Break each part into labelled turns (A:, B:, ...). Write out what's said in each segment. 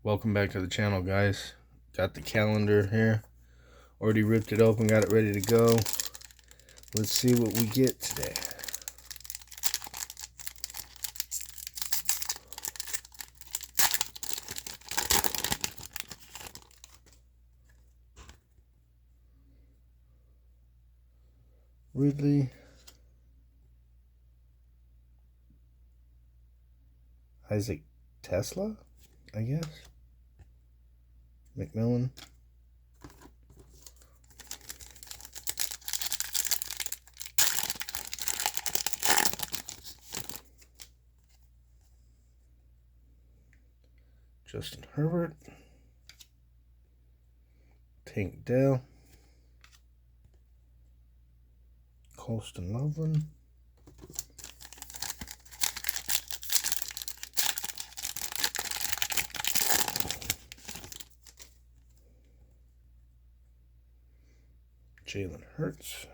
A: Welcome back to the channel, guys. Got the calendar here. Already ripped it open, got it ready to go. Let's see what we get today. Ridley. Isaac Tesla, I guess. McMillan. Justin Herbert. Tank Dell. Colston Loveland. Jalen Hurts.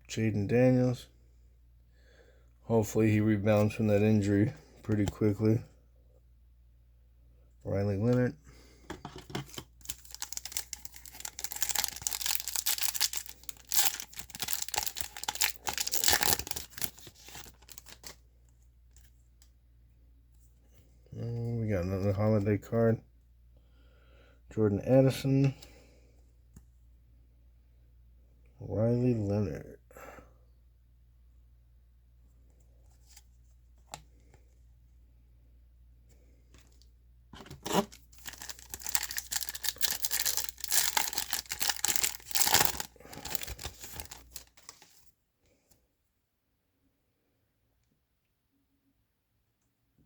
A: Jaden Daniels. Hopefully he rebounds from that injury pretty quickly. Riley Leonard. We got another holiday card. Jordan Addison. Riley Leonard.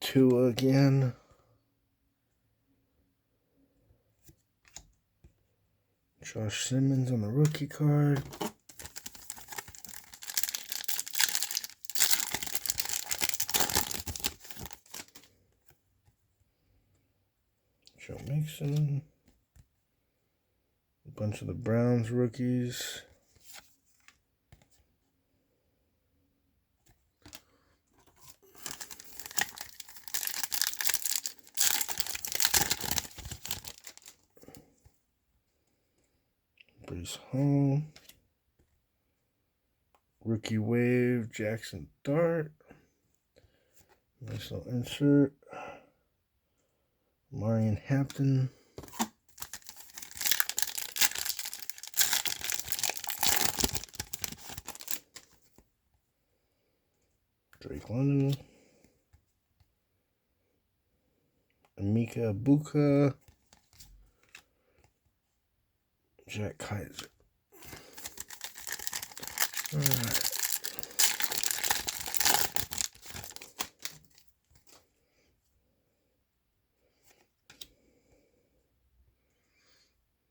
A: Tua again. Josh Simmons on the rookie card. Joe Mixon. A bunch of the Browns rookies. Brees Hall. Rookie wave, Jackson Dart. Nice little insert. Marion Hampton. Drake London. Amika Ibuka. Jack Kaiser. All right.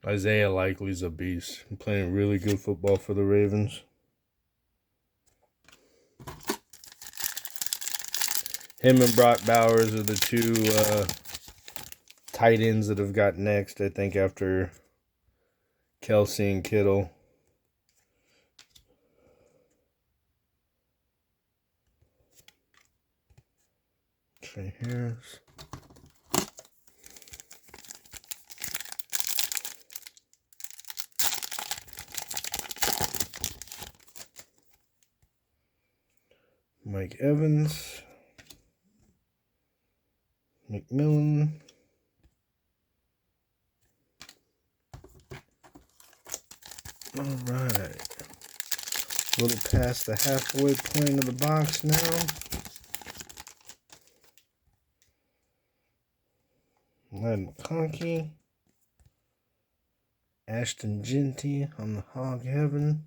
A: Isaiah Likely's a beast. Playing really good football for the Ravens. Him and Brock Bowers are the two tight ends that have got next, I think, after Kelsey and Kittle. Trey Harris. Mike Evans. McMillan. All right. A little past the halfway point of the box now. Led McConkey. Ashton Genty on the Hog Heaven.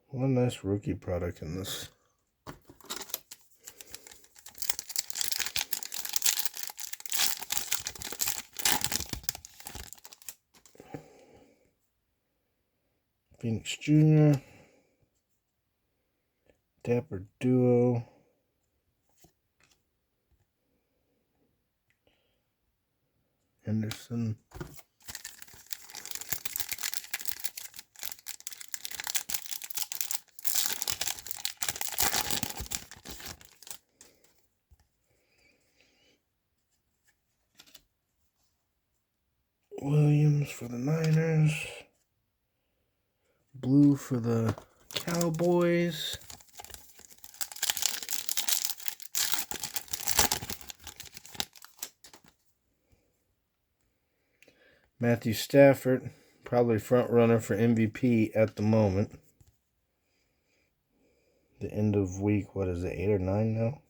A: What a nice rookie product in this. Phoenix Jr. Dapper Duo. Henderson. Williams for the Niners. Blue for the Cowboys. Matthew Stafford, probably front runner for MVP at the moment. The end of week, what is it, 8 or 9 now?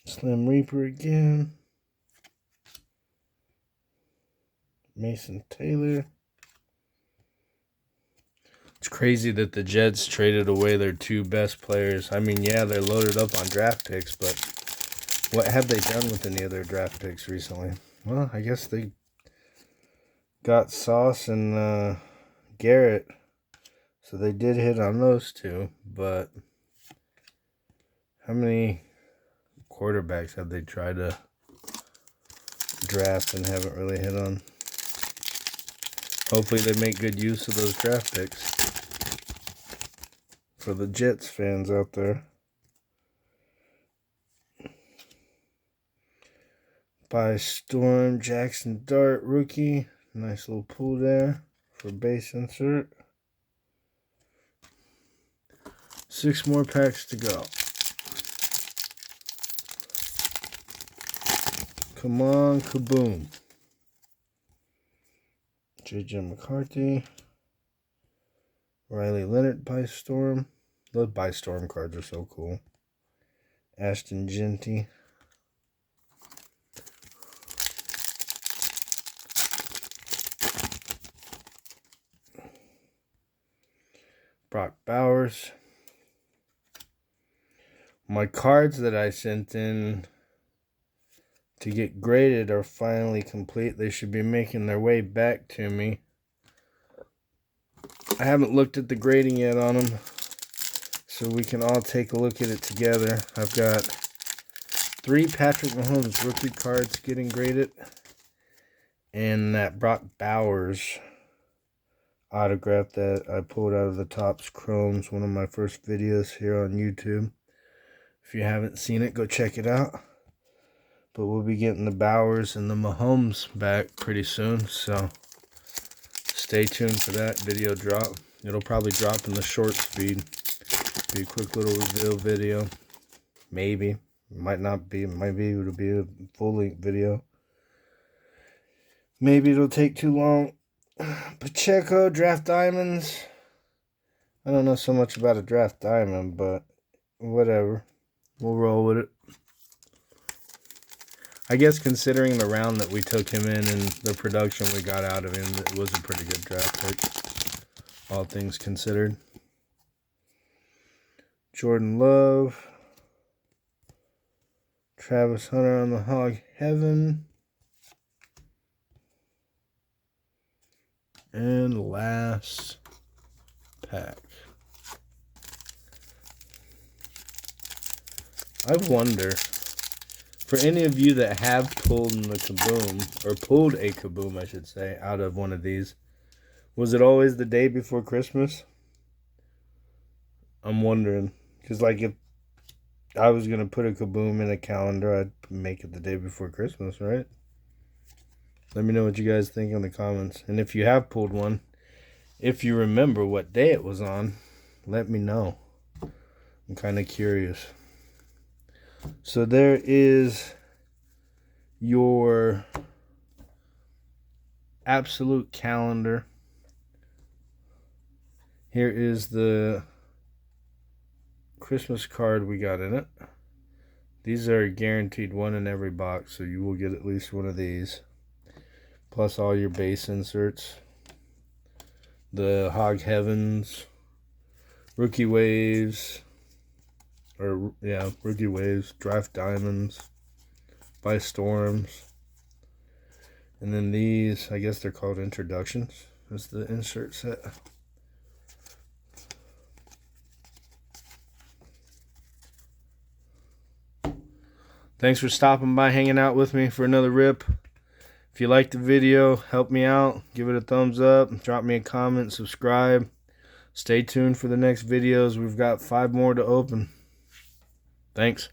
A: Slim Reaper again. Mason Taylor. It's crazy that the Jets traded away their 2 best players. I mean, yeah, they're loaded up on draft picks, but what have they done with any of their draft picks recently? Well, I guess they got Sauce and Garrett. So they did hit on those 2, but how many quarterbacks have they tried to draft and haven't really hit on? Hopefully they make good use of those draft picks. For the Jets fans out there. By Storm, Jackson Dart, rookie. Nice little pull there for base insert. 6 more packs to go. Come on, kaboom. J.J. McCarthy. Riley Leonard by Storm. Those by Storm cards are so cool. Ashton Genty. Brock Bowers. My cards that I sent in to get graded are finally complete. They should be making their way back to me. I haven't looked at the grading yet on them, so we can all take a look at it together. I've got 3 Patrick Mahomes rookie cards getting graded, and that Brock Bowers autograph that I pulled out of the Topps Chromes, one of my first videos here on YouTube. If you haven't seen it, go check it out. But we'll be getting the Bowers and the Mahomes back pretty soon, so stay tuned for that video drop. It'll probably drop in the shorts feed. Be a quick little reveal video. Maybe. Might not be. Maybe it'll be a full-length video. Maybe it'll take too long. Pacheco, Draft Diamonds. I don't know so much about a Draft Diamond, but whatever. We'll roll with it. I guess considering the round that we took him in and the production we got out of him, it was a pretty good draft pick, all things considered. Jordan Love. Travis Hunter on the Hog Heaven. And last pack. I wonder, for any of you that have pulled in the Kaboom, or pulled a Kaboom, I should say, out of one of these, was it always the day before Christmas? I'm wondering. Because, like, if I was going to put a Kaboom in a calendar, I'd make it the day before Christmas, right? Let me know what you guys think in the comments. And if you have pulled one, if you remember what day it was on, let me know. I'm kind of curious. So there is your absolute calendar. Here is the Christmas card we got in it. These are guaranteed one in every box, so you will get at least one of these. Plus all your base inserts. The Hog Heavens. Rookie Waves. Or, yeah, Rookie Waves. Draft Diamonds. By Storms. And then these, I guess they're called introductions. That's the insert set. Thanks for stopping by, hanging out with me for another rip. If you liked the video, help me out. Give it a thumbs up. Drop me a comment. Subscribe. Stay tuned for the next videos. We've got 5 more to open. Thanks.